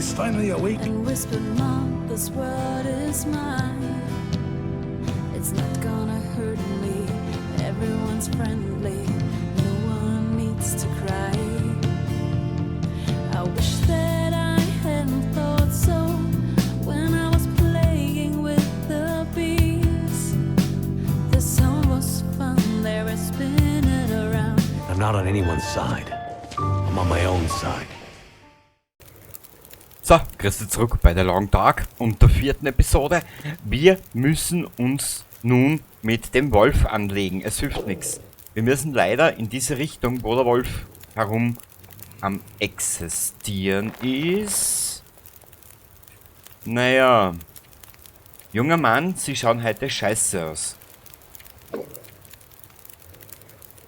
is finally awake. And whispered, Mom, this world is mine. It's not gonna hurt me. Everyone's friendly. No one needs to cry. I wish that I hadn't thought so when I was playing with the bees. The sound was fun, they were spinning around. I'm not on anyone's side. I'm on my own side. So, grüß dich zurück bei der Long Dark und der 4. Episode. Wir müssen uns nun mit dem Wolf anlegen. Es hilft nichts. Wir müssen leider in diese Richtung, wo der Wolf herum am existieren ist. Naja. Junger Mann, Sie schauen heute scheiße aus.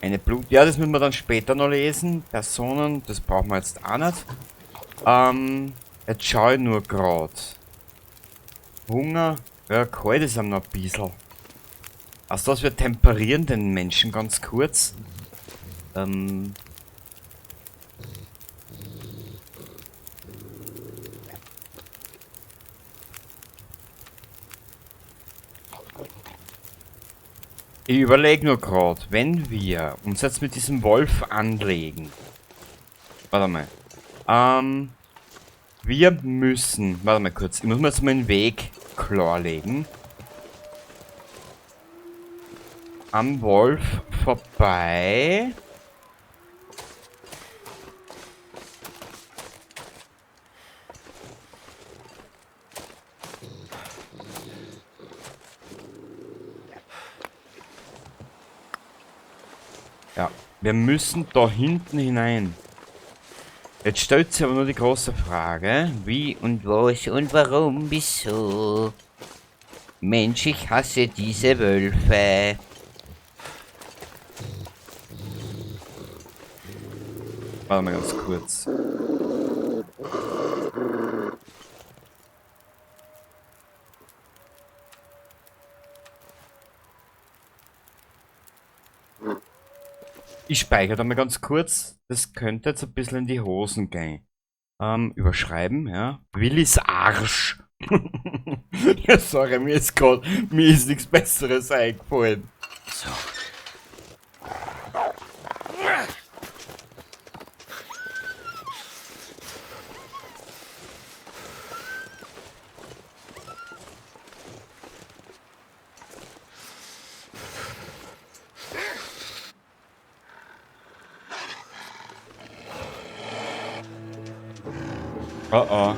Eine Blut... Ja, das müssen wir dann später noch lesen. Personen, das brauchen wir jetzt auch nicht. Jetzt schaue ich nur gerade. Hunger. Ja, kalt ist ihm noch ein bisschen. Also das wir temperieren den Menschen ganz kurz. Ich überlege nur gerade, wenn wir uns jetzt mit diesem Wolf anlegen. Warte mal. Wir müssen... Warte mal kurz. Ich muss mir jetzt mal den Weg klarlegen. Am Wolf vorbei. Ja, wir müssen da hinten hinein. Jetzt stellt sich aber nur die große Frage, wie und was und warum, wieso? Mensch, ich hasse diese Wölfe. Warte mal ganz kurz. Ich speichere da mal ganz kurz. Das könnte jetzt ein bisschen in die Hosen gehen. Überschreiben, ja. Willis Arsch. Ja, sorry, mir ist nichts Besseres eingefallen. So. Oh oh.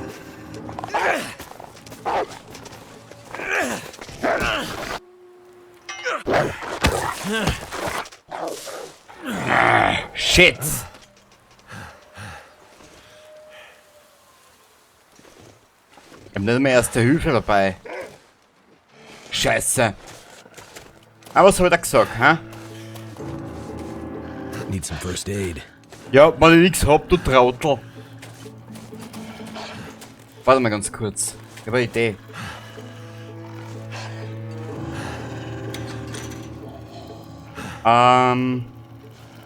Shit. Ich hab nicht mehr Erste Hilfe dabei. Scheiße. Aber was hab ich da gesagt, hä? Need some first aid. Ja, wenn ich nichts hab, du Trautel. Warte mal ganz kurz. Ich habe eine Idee.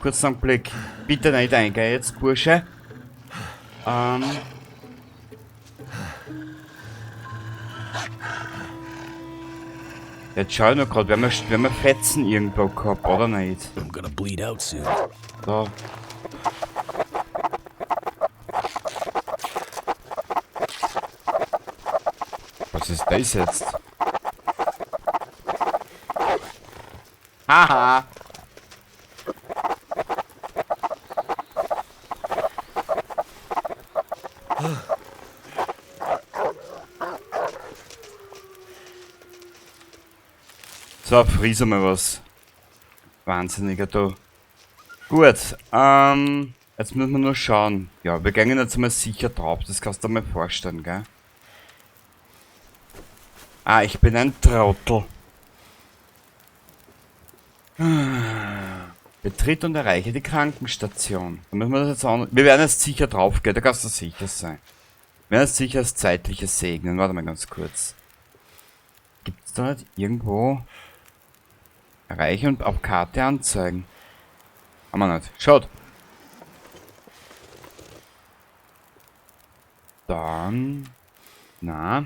Kurzen Blick. Bitte nicht eingehen jetzt, Bursche. Jetzt schau ich noch gerade, wenn wir Fetzen irgendwo gehabt, oder nicht? I'm gonna bleed out soon. Da. Was ist das jetzt? Haha! So, friese mal was. Wahnsinniger da. Gut, jetzt müssen wir nur schauen. Ja, wir gehen jetzt mal sicher drauf, das kannst du dir mal vorstellen, gell? Ah, ich bin ein Trottel. Betritt und erreiche die Krankenstation. Da müssen wir das jetzt auch. Wir werden jetzt sicher drauf gehen, da kannst du sicher sein. Wir werden jetzt sicher das Zeitliche segnen. Warte mal ganz kurz. Gibt's da nicht irgendwo erreiche und auf Karte anzeigen? Haben wir nicht. Schaut! Dann... Na.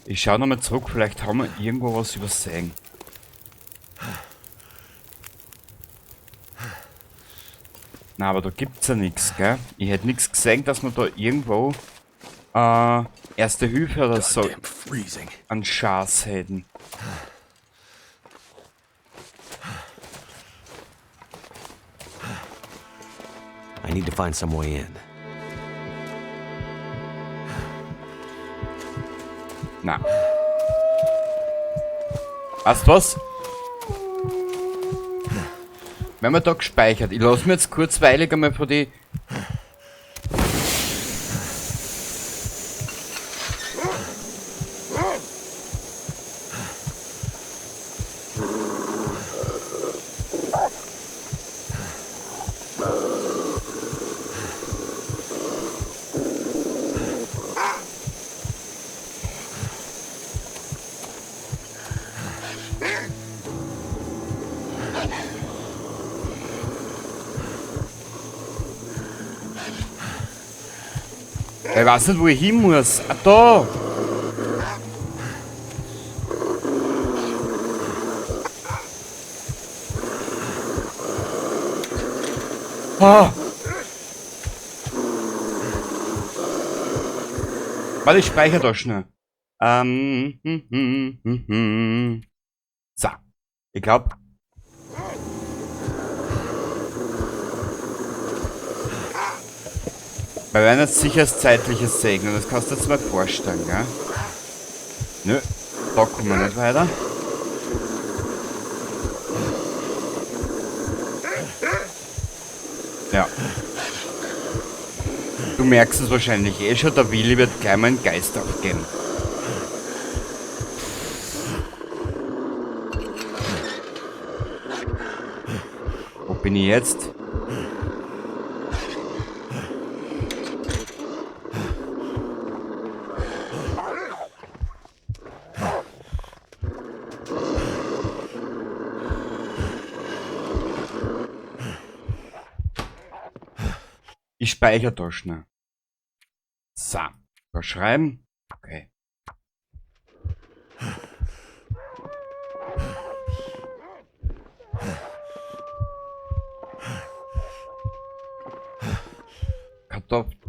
Ich schaue nochmal zurück, vielleicht haben wir irgendwo was übersehen. Na, aber da gibt's ja nichts, gell? Ich hätte nichts gesehen, dass wir da irgendwo Erste Hilfe oder so Goddamn freezing. an Chance hätten. I need to find some way in. Na. Weißt du was? Wenn man da gespeichert, ich lasse mir jetzt kurzweilig einmal von die... Ich weiß nicht, wo ich hin muss. Ah, da! Ah! Warte, ich speichere da schnell. So. Ich glaube... Wir werden jetzt sicher das Zeitliche segnen, das kannst du dir jetzt mal vorstellen, gell? Nö, da kommen wir nicht weiter. Ja. Du merkst es wahrscheinlich eh schon, der Willi wird gleich mal einen Geist aufgeben. Wo bin ich jetzt? Ich speichere da schnell. So, überschreiben. Okay.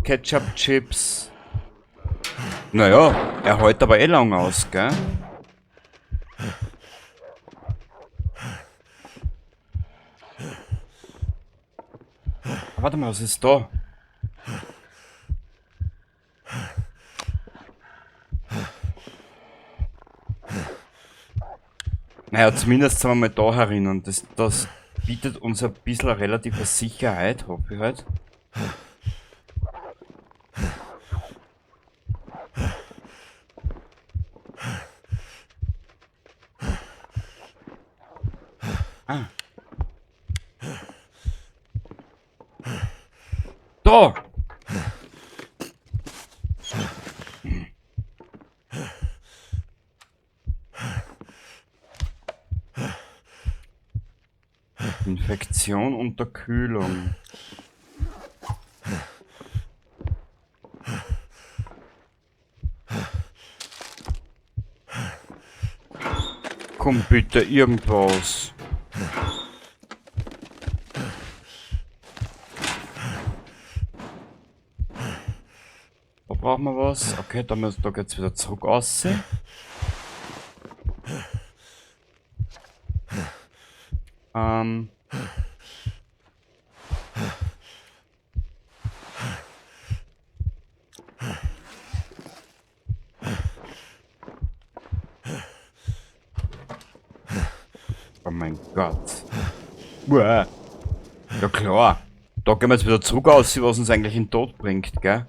Ketchup, Chips. Naja, er hält aber eh lang aus, gell? Warte mal, was ist da? Naja, zumindest sind wir mal da herinnen. Das bietet uns ein bisschen relative Sicherheit, hoffe ich halt. Ah. Da! Infektion, Unterkühlung. Komm bitte, irgendwas. Da brauchen wir was. Okay, da geht's wieder zurück aus. Oh mein Gott. Uah. Ja klar. Da gehen wir jetzt wieder zurück aus, was uns eigentlich in den Tod bringt, gell?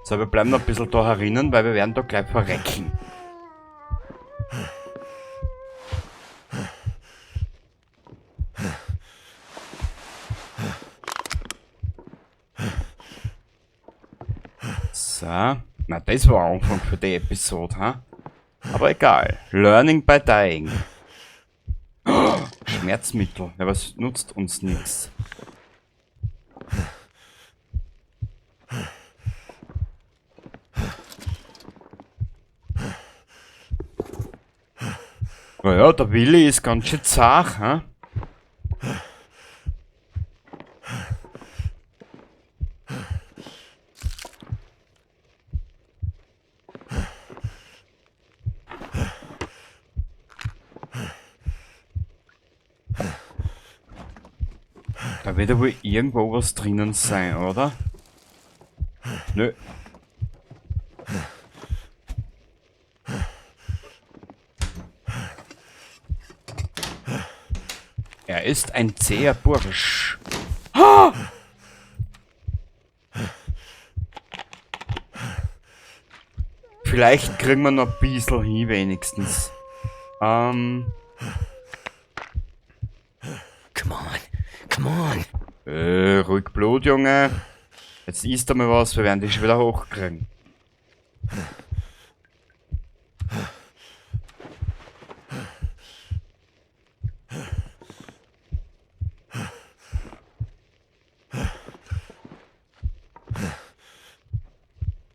So, wir bleiben noch ein bisschen da herinnen, weil wir werden da gleich verrecken. So. Na, das war Anfang für die Episode, ha? Aber egal. Learning by dying. Oh, Schmerzmittel. Ja, was nutzt uns nichts. Naja, der Willi ist ganz schön zart, hä? Da wird ja wohl irgendwo was drinnen sein, oder? Nö. Er ist ein zäher Bursch. Ah! Vielleicht kriegen wir noch ein bisschen hin, wenigstens. Come on. Come on. Ruhig Blut, Junge. Jetzt isst er mal was, wir werden dich schon wieder hochkriegen.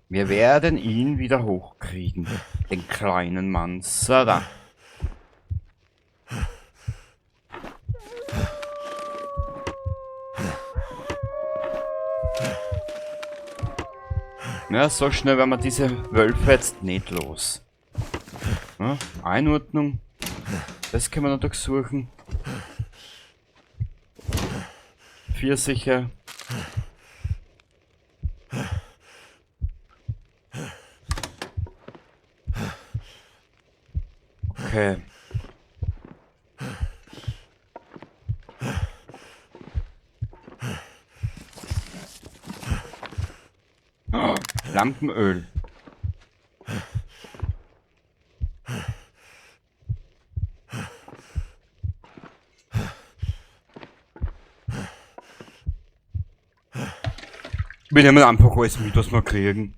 Wir werden ihn wieder hochkriegen. Den kleinen Mann. So, da. Ja, so schnell werden wir diese Wölfe jetzt nicht los. Ja, Einordnung. Das können wir noch durchsuchen. Pfirsiche. Okay. Oh, Lampenöl. Wir nehmen einfach alles mit, was wir kriegen.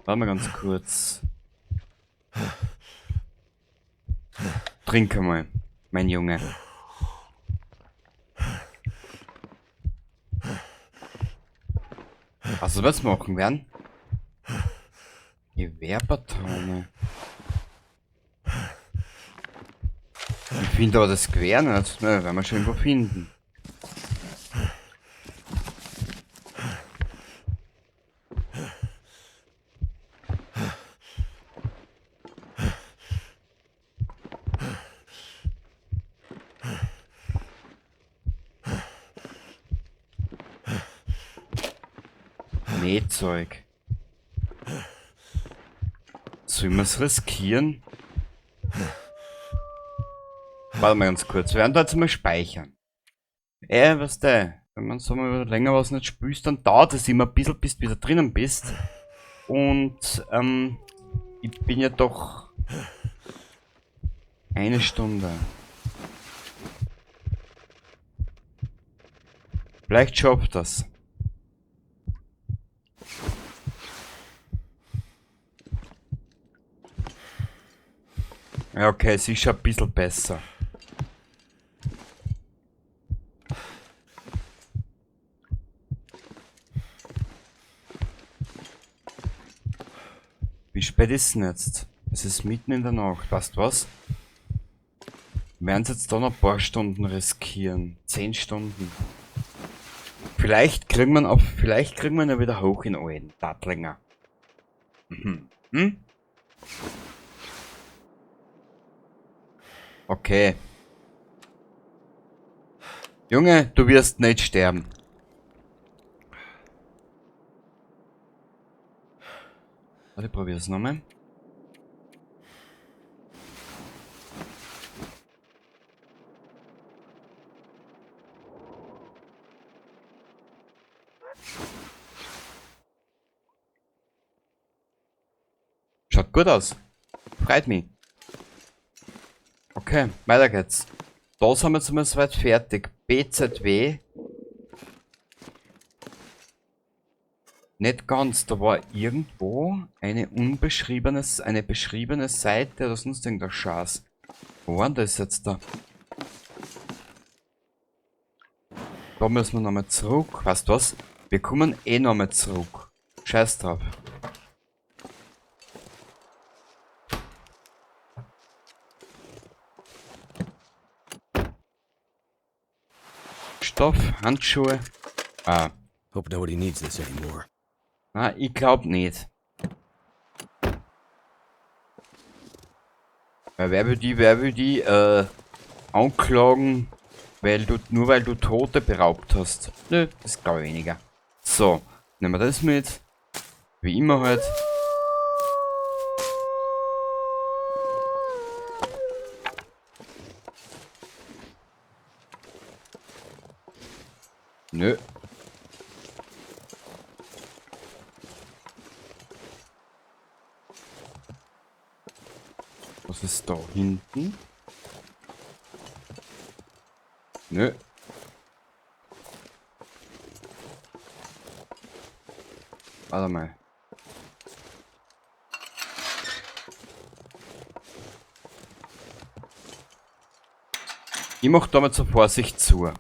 Warte mal ganz kurz. Trink mal, mein Junge. Also was machen werden? Gewehrpatrone. Ich finde aber das Gewehr nicht. Na, werden wir schon irgendwo finden. Nähzeug. Sollen wir es riskieren? Warte mal ganz kurz. Wir werden da jetzt mal speichern. Was der? Wenn man so mal länger was nicht spürst, dann dauert es immer ein bisschen, bis du wieder drinnen bist. Und ich bin ja doch eine Stunde. Vielleicht schafft das. Ja, okay, es ist schon ein bisschen besser. Wie spät ist es denn jetzt? Es ist mitten in der Nacht, weißt du was? Wir werden es jetzt da noch ein paar Stunden riskieren. 10 Stunden. Vielleicht kriegen wir ihn ja wieder hoch in Alten. Dattlinger. Hm? Okay. Junge, du wirst nicht sterben. Warte, ich probier's nochmal. Schaut gut aus. Freut mich. Okay, weiter geht's. Da sind wir jetzt mal soweit fertig. BZW. Nicht ganz, da war irgendwo eine beschriebene Seite oder sonst irgendein Schatz. Wo war denn das jetzt da? Da müssen wir nochmal zurück. Weißt du was? Wir kommen eh nochmal zurück. Scheiß drauf. Stoff, Handschuhe. Ah, Hope nobody needs this anymore. ich glaub nicht. Weil wer will die anklagen, nur weil du Tote beraubt hast? Nö, das glaube ich weniger. So, nehmen wir das mit. Wie immer halt. Nö. Was ist da hinten? Nö. Warte mal. Ich mach da mal zur Vorsicht zu.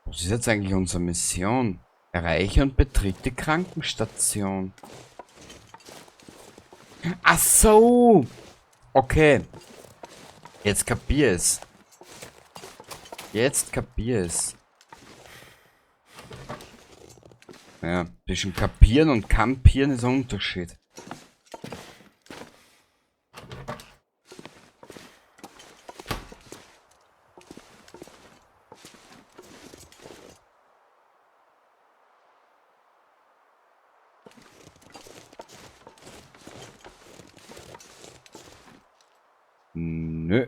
Was ist jetzt eigentlich unsere Mission? Erreiche und betritt die Krankenstation. Ach so! Okay. Jetzt kapier es. Jetzt kapier es. Ja, zwischen kapieren und kampieren ist ein Unterschied. Nö.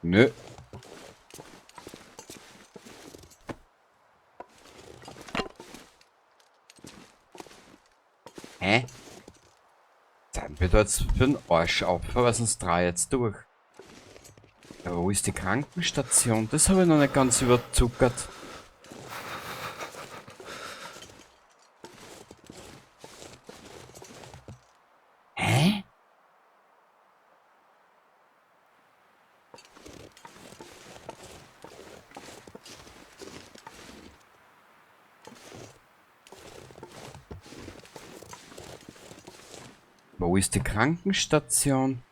Nö. Hä? Sind wir da jetzt für den Arsch auf, weil sonst drei jetzt durch. Ja, wo ist die Krankenstation? Das habe ich noch nicht ganz überzuckert. Hä? Wo ist die Krankenstation?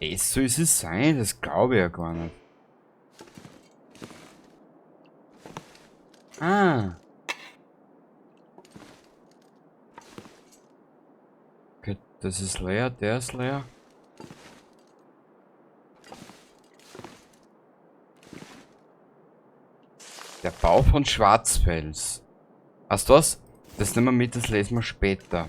Es soll es sein, das glaube ich ja gar nicht. Ah. Okay, das ist leer, der ist leer. Der Bau von Schwarzfels. Hast du was? Das nehmen wir mit, das lesen wir später.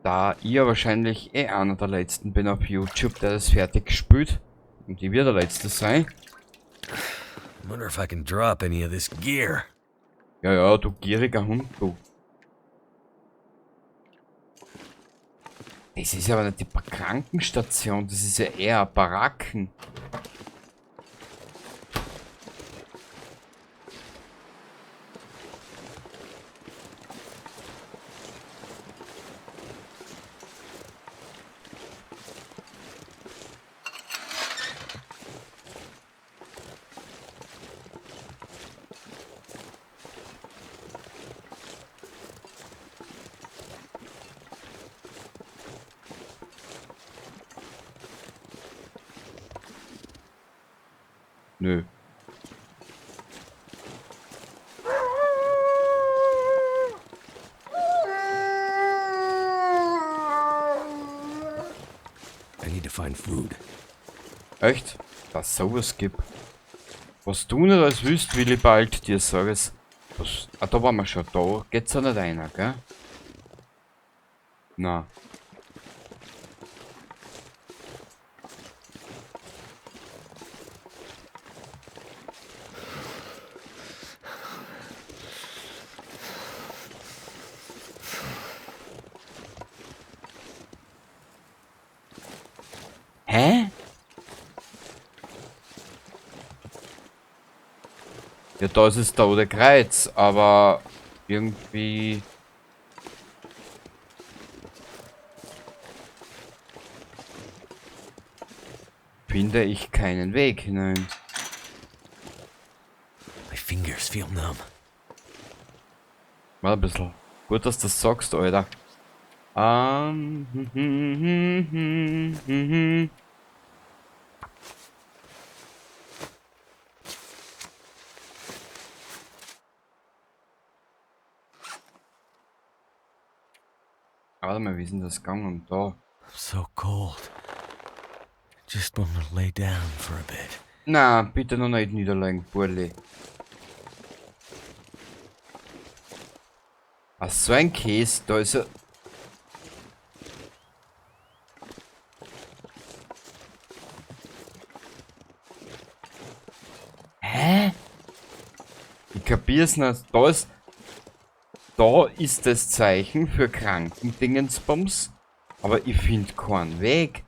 Da ich ja wahrscheinlich eh einer der letzten bin auf YouTube, der das fertig gespielt. Und ich werde der letzte sein. Wonder if I can drop any of this gear. Ja, ja, du gieriger Hund, du. Das ist aber nicht die Krankenstation, das ist ja eher Baracken. Nö. find food. Echt? Dass sowas gibt. Was du nicht als wüsst, will ich bald dir sagen. Was? Ah, da waren wir schon. Da geht's ja nicht einer, gell? Na. Hä? Ja, da ist das Tote Kreuz, aber irgendwie... finde ich keinen Weg hinein. My fingers feel numb. Mal ein bisschen. Gut, dass du das sagst, Alter. Warte mal, wie ist denn das gegangen? Da. I'm so cold. Just wanna lay down for a bit. Na, bitte noch nicht niederlegen, Burli. Ach, so ein Käse, da ist er. Hä? Ich kapier's nicht. Da ist das Zeichen für Krankendingensbums, aber ich finde keinen Weg.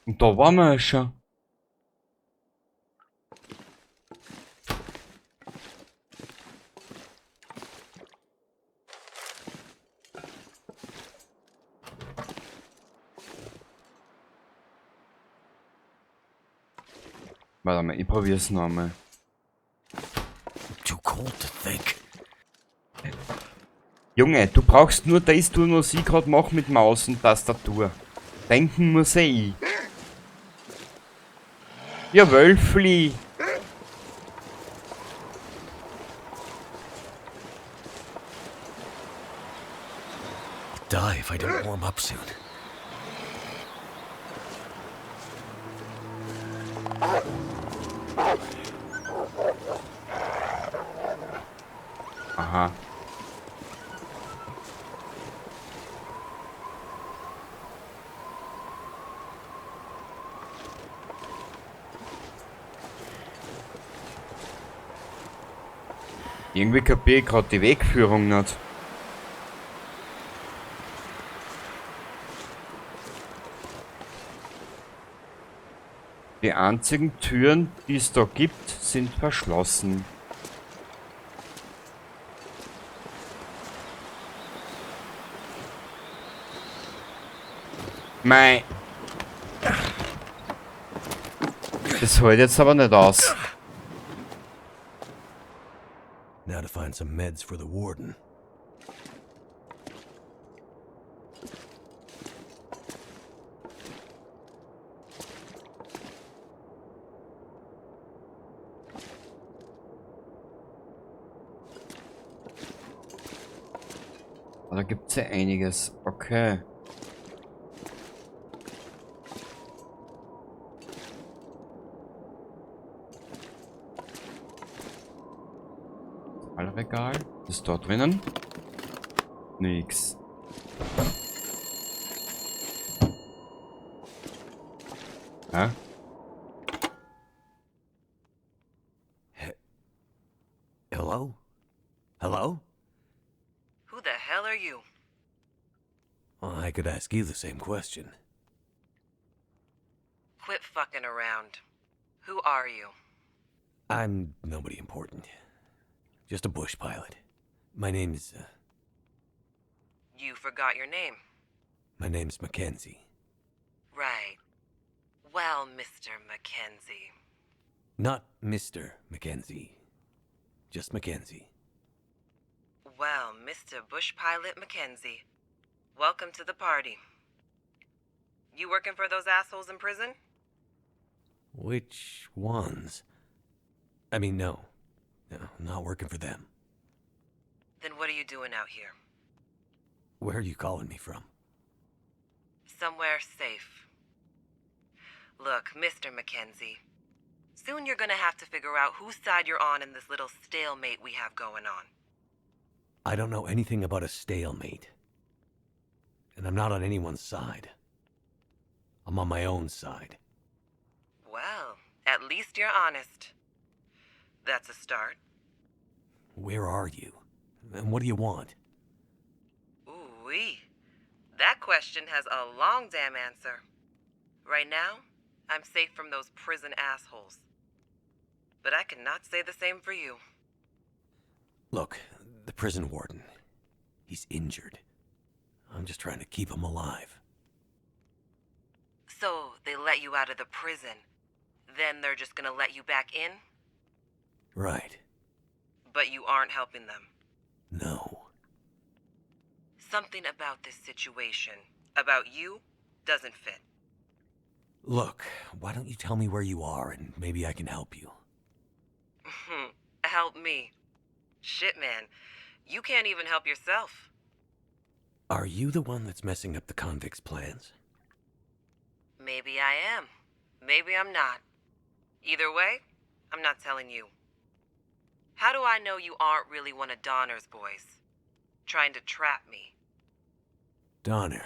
Und da waren wir ja schon. Warte mal, ich probier's nochmal. Too cold to think. Junge, du brauchst nur das tun, was ich gerade mache mit Maus und Tastatur. Denken muss ich. Ja, Wölfli. I'll die if I don't warm up soon. Aha. Irgendwie kapiere ich gerade die Wegführung nicht. Die einzigen Türen, die es da gibt, sind verschlossen. Mei. Das hält jetzt aber nicht aus. Now to find some meds for the warden. Da gibt's ja einiges. Okay. Regal. Ist dort drinnen? Nix. Hä? Hello? Hello? Who the hell are you? Well, I could ask you the same question. Quit fucking around. Who are you? I'm nobody important. Just a bush pilot. My name's, You forgot your name. my name's Mackenzie. Right. Well, Mr. Mackenzie. Not Mr. Mackenzie. Just Mackenzie. Well, Mr. Bush Pilot Mackenzie. Welcome to the party. You working for those assholes in prison? Which ones? I mean, no. No, I'm not working for them. Then what are you doing out here? Where are you calling me from? Somewhere safe. Look, Mr. Mackenzie, soon you're gonna have to figure out whose side you're on in this little stalemate we have going on. I don't know anything about a stalemate. And I'm not on anyone's side. I'm on my own side. Well, at least you're honest. That's a start. Where are you? And what do you want? Ooh-wee. That question has a long damn answer. Right now, I'm safe from those prison assholes. But I cannot say the same for you. Look, the prison warden. He's injured. I'm just trying to keep him alive. So, they let you out of the prison. Then they're just gonna let you back in? Right. But you aren't helping them. No. Something about this situation, about you, doesn't fit. Look, why don't you tell me where you are and maybe I can help you? Help me. Shit, man. You can't even help yourself. Are you the one that's messing up the convicts' plans? Maybe I am. Maybe I'm not. Either way, I'm not telling you. How do I know you aren't really one of Donner's boys? Trying to trap me. Donner.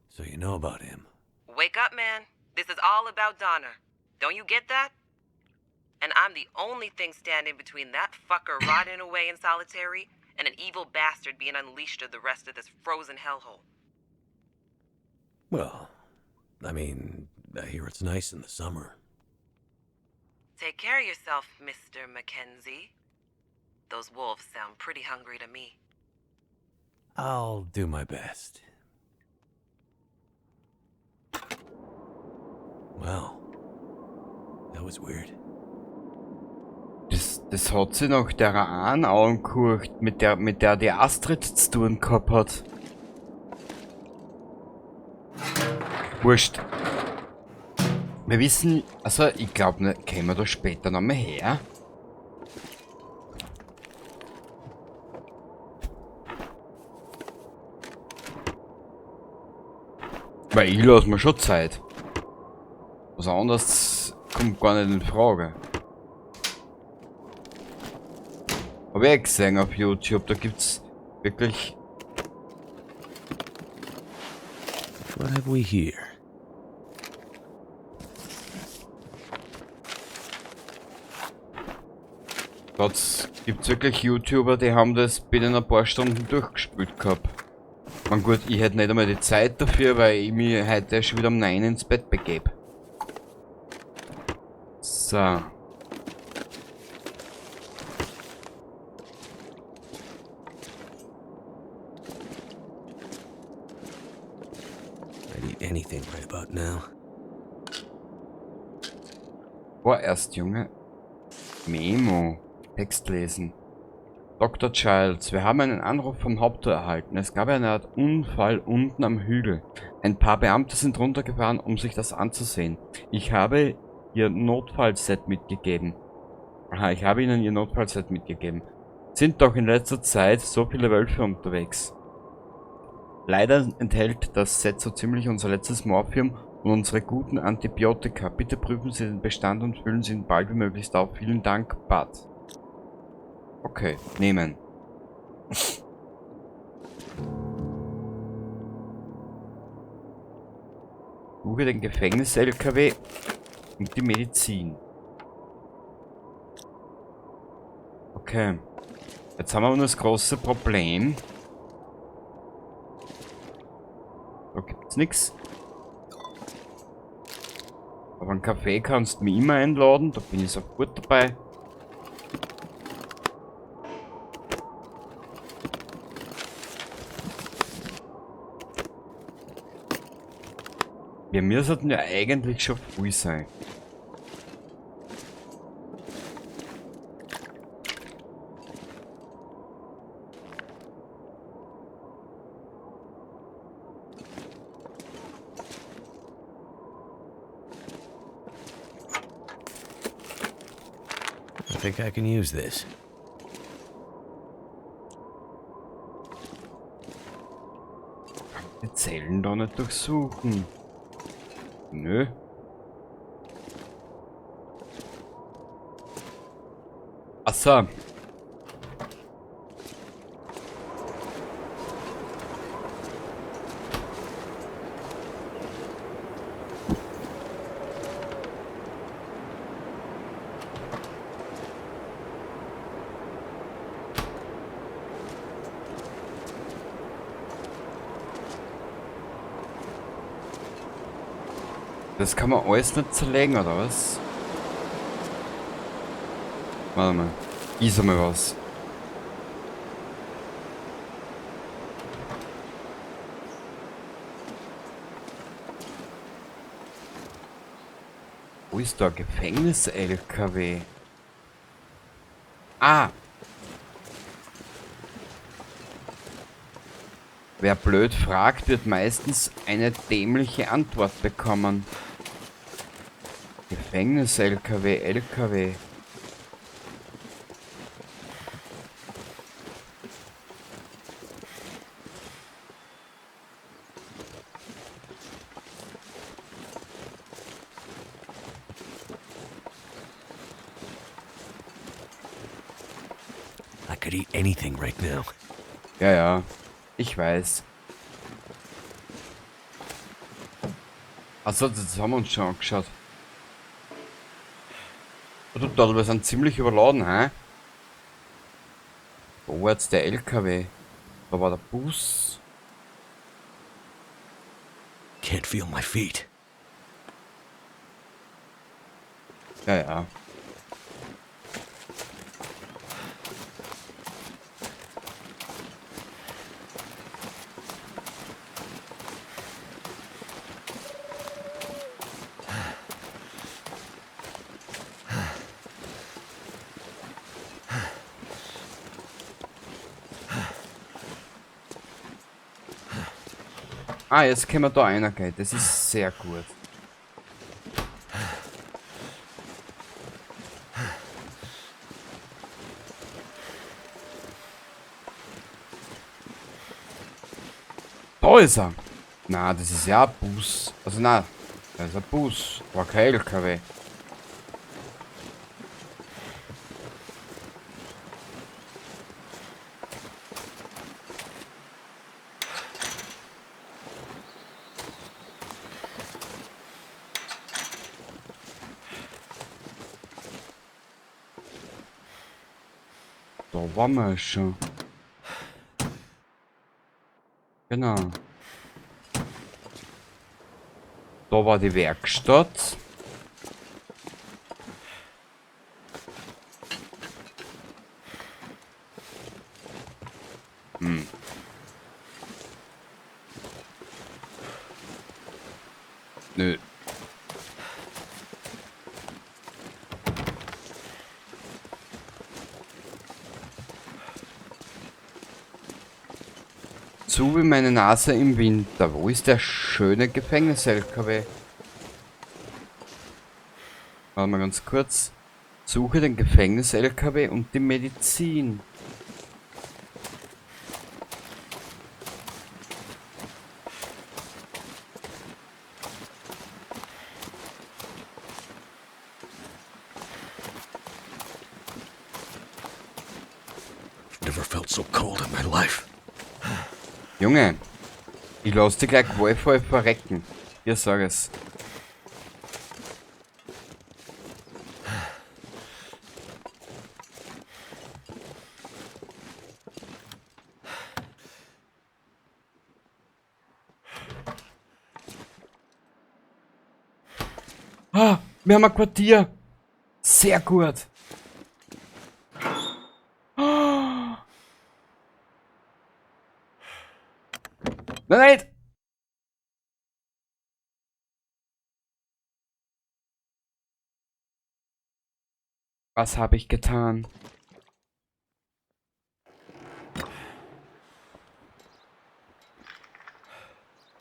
So you know about him. Wake up, man. This is all about Donner. Don't you get that? And I'm the only thing standing between that fucker rotting away in solitary and an evil bastard being unleashed to the rest of this frozen hellhole. Well, I mean, I hear it's nice in the summer. Take care of yourself, Mr. Mackenzie. Those wolves sound pretty hungry to me. I'll do my best. Well, that was weird. Das hat sie nach der einen angehört, mit der die Astrid zu tun gehabt hat. Wurscht. Wir wissen, also ich glaube, ne, kommen wir da später noch mal her. Weil ich lasse mir schon Zeit. Was anderes kommt gar nicht in Frage. Habe ich gesehen auf YouTube, da gibt's wirklich. What have we here? Dort gibt's wirklich YouTuber, die haben das binnen ein paar Stunden durchgespielt gehabt. Man gut, ich hätte nicht einmal die Zeit dafür, weil ich mich heute schon wieder um 9 ins Bett begebe. So. I'd eat anything right about now. Vorerst, Junge. Memo. Text lesen. Dr. Childs, wir haben einen Anruf vom Haupttor erhalten. Es gab eine Art Unfall unten am Hügel. Ein paar Beamte sind runtergefahren, um sich das anzusehen. Ich habe ihr Notfallset mitgegeben. Aha, ich habe ihnen ihr Notfallset mitgegeben. Sind doch in letzter Zeit so viele Wölfe unterwegs. Leider enthält das Set so ziemlich unser letztes Morphium und unsere guten Antibiotika. Bitte prüfen Sie den Bestand und füllen Sie ihn bald wie möglichst auf. Vielen Dank, Bud. Okay, nehmen. Suche den Gefängnis-LKW und die Medizin. Okay. Jetzt haben wir nur das große Problem. Da gibt's nichts. Aber einen Kaffee kannst du mich immer einladen, da bin ich sofort dabei. Wir müssten ja eigentlich schon früh sein. I think I can use this. Zellen da nicht durchsuchen? Nö. Ach so. Das kann man alles nicht zerlegen, oder was? Warte mal. Ist einmal was. Wo ist da Gefängnis-LKW? Ah! Wer blöd fragt, wird meistens eine dämliche Antwort bekommen. Gefängnis-LKW, LKW. I could eat anything right now. Ja, ja. Ich weiß. Also, das haben wir uns schon angeschaut. Du, da, wir sind ziemlich überladen, hä? Wo war jetzt der LKW? Da war der Bus. Can't feel my feet. Ja, ja. Ah, jetzt können wir da reingehen. Das ist sehr gut. Da ist er. Na, das ist ja ein Bus. Also na, das ist ein Bus. War kein LKW. Da waren wir schon. Genau. Da war die Werkstatt. Nö. Zu wie meine Nase im Winter. Wo ist der schöne Gefängnis-LKW? Warte mal ganz kurz. Suche den Gefängnis-LKW und die Medizin. Never felt so cold in my life. Junge, ich lass dich gleich qualvoll verrecken. Ich sag es. Ah, wir haben ein Quartier. Sehr gut. Ah. Nein! Was habe ich getan?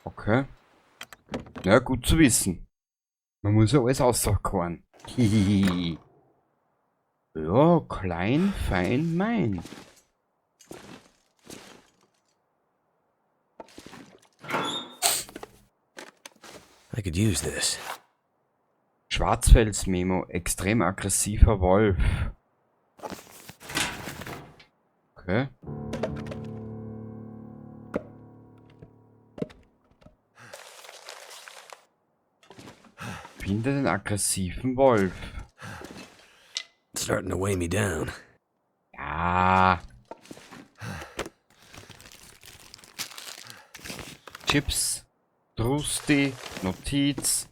Okay. Na, gut zu wissen. Man muss ja alles auskauen. Hihihi. Ja, klein, fein, mein. I could use this. Schwarzfels-Memo. Extrem aggressiver Wolf. Okay. Finde den aggressiven Wolf. It's starting to weigh me down. Ja. Chips. Trusti. Notiz.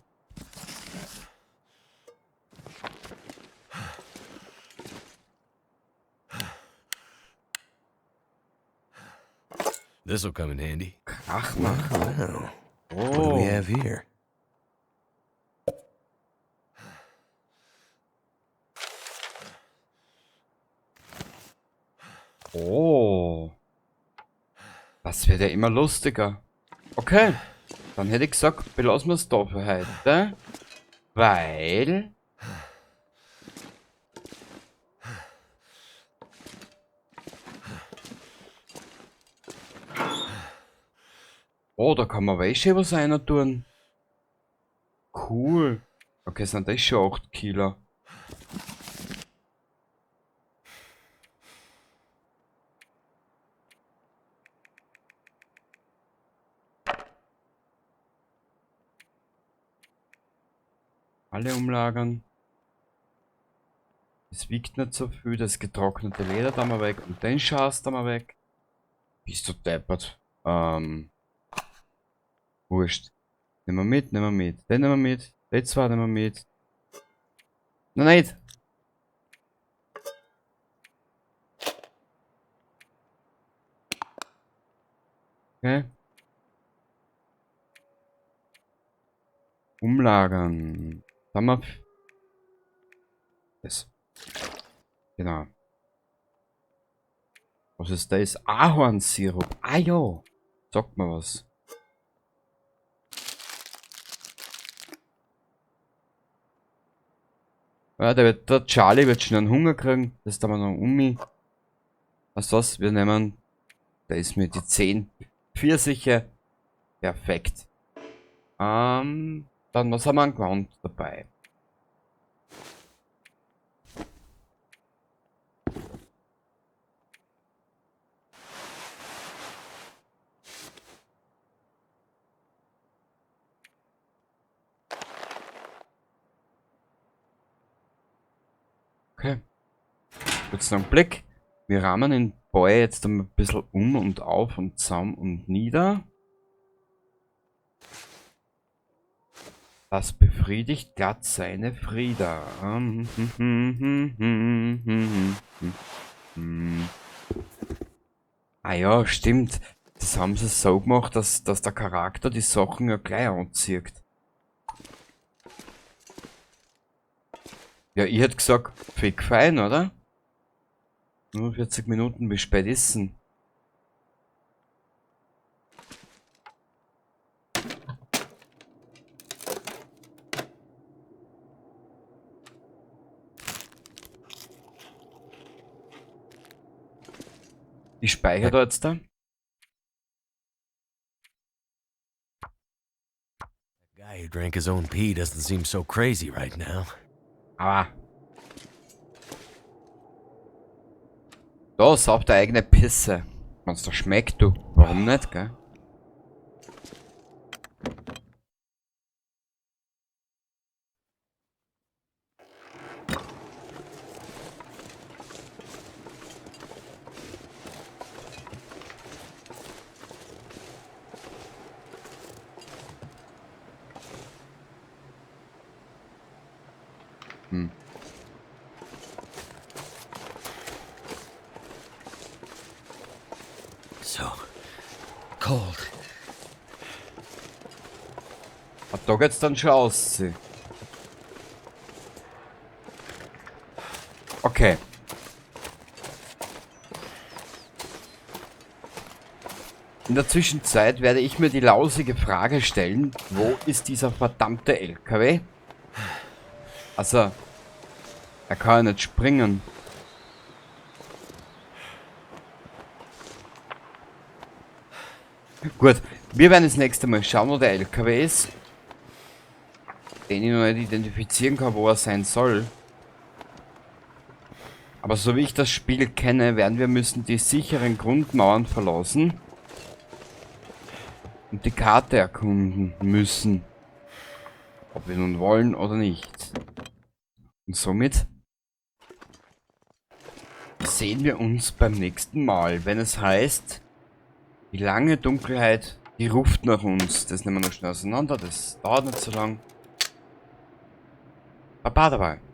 This'll come in handy. Krachmacher. Wow. What do we have here? Oh. Das wird ja immer lustiger. Okay. Dann hätte ich gesagt, belassen wir es da für heute. Weil... Oh, da kann man Wäsche was rein tun. Cool. Okay, sind das schon 8 Kilo. Alle umlagern. Es wiegt nicht so viel, das getrocknete Leder da mal weg und den Schaß da mal weg. Bist du deppert? Wurscht. Nehmen wir mit, nehmen wir mit. Den nehmen wir mit. Die zwei nehmen wir mit. Nein, nicht! Okay. Umlagern. Dann mal. Das. Genau. Was ist das? Ahornsirup. Ah jo. Sagt mal was. Ja, der Charlie wird schon einen Hunger kriegen. Das tun wir noch um mich. Was das? Wir nehmen. Da ist mir die 10 Pfirsiche. Perfekt. Dann was haben wir an Gewand dabei? Okay. Kurz noch einen Blick. Wir rahmen den Boy jetzt ein bisschen um und auf und zusammen und nieder. Das befriedigt glatt seine Frieda. Ah ja, stimmt. Das haben sie so gemacht, dass der Charakter die Sachen ja gleich anzieht. Ja, ich hätte gesagt, fick fein, oder? Nur 40 Minuten bis spät essen. Ich speichere da jetzt da. The guy who drank his own pee doesn't seem so crazy right now. Aber. Da saugt der eigene Pisse. Wenn's da schmeckt, du. Warum nicht, gell? So cold. Da geht's dann schon aus. Okay. In der Zwischenzeit werde ich mir die lausige Frage stellen, wo ist dieser verdammte LKW? Also, er kann ja nicht springen. Gut, wir werden das nächste Mal schauen, wo der LKW ist. den ich noch nicht identifizieren kann, wo er sein soll. Aber so wie ich das Spiel kenne, werden wir müssen die sicheren Grundmauern verlassen und die Karte erkunden müssen. Ob wir nun wollen oder nicht. Und somit sehen wir uns beim nächsten Mal, wenn es heißt, die lange Dunkelheit, die ruft nach uns. Das nehmen wir noch schnell auseinander, das dauert nicht so lang. Baba dabei.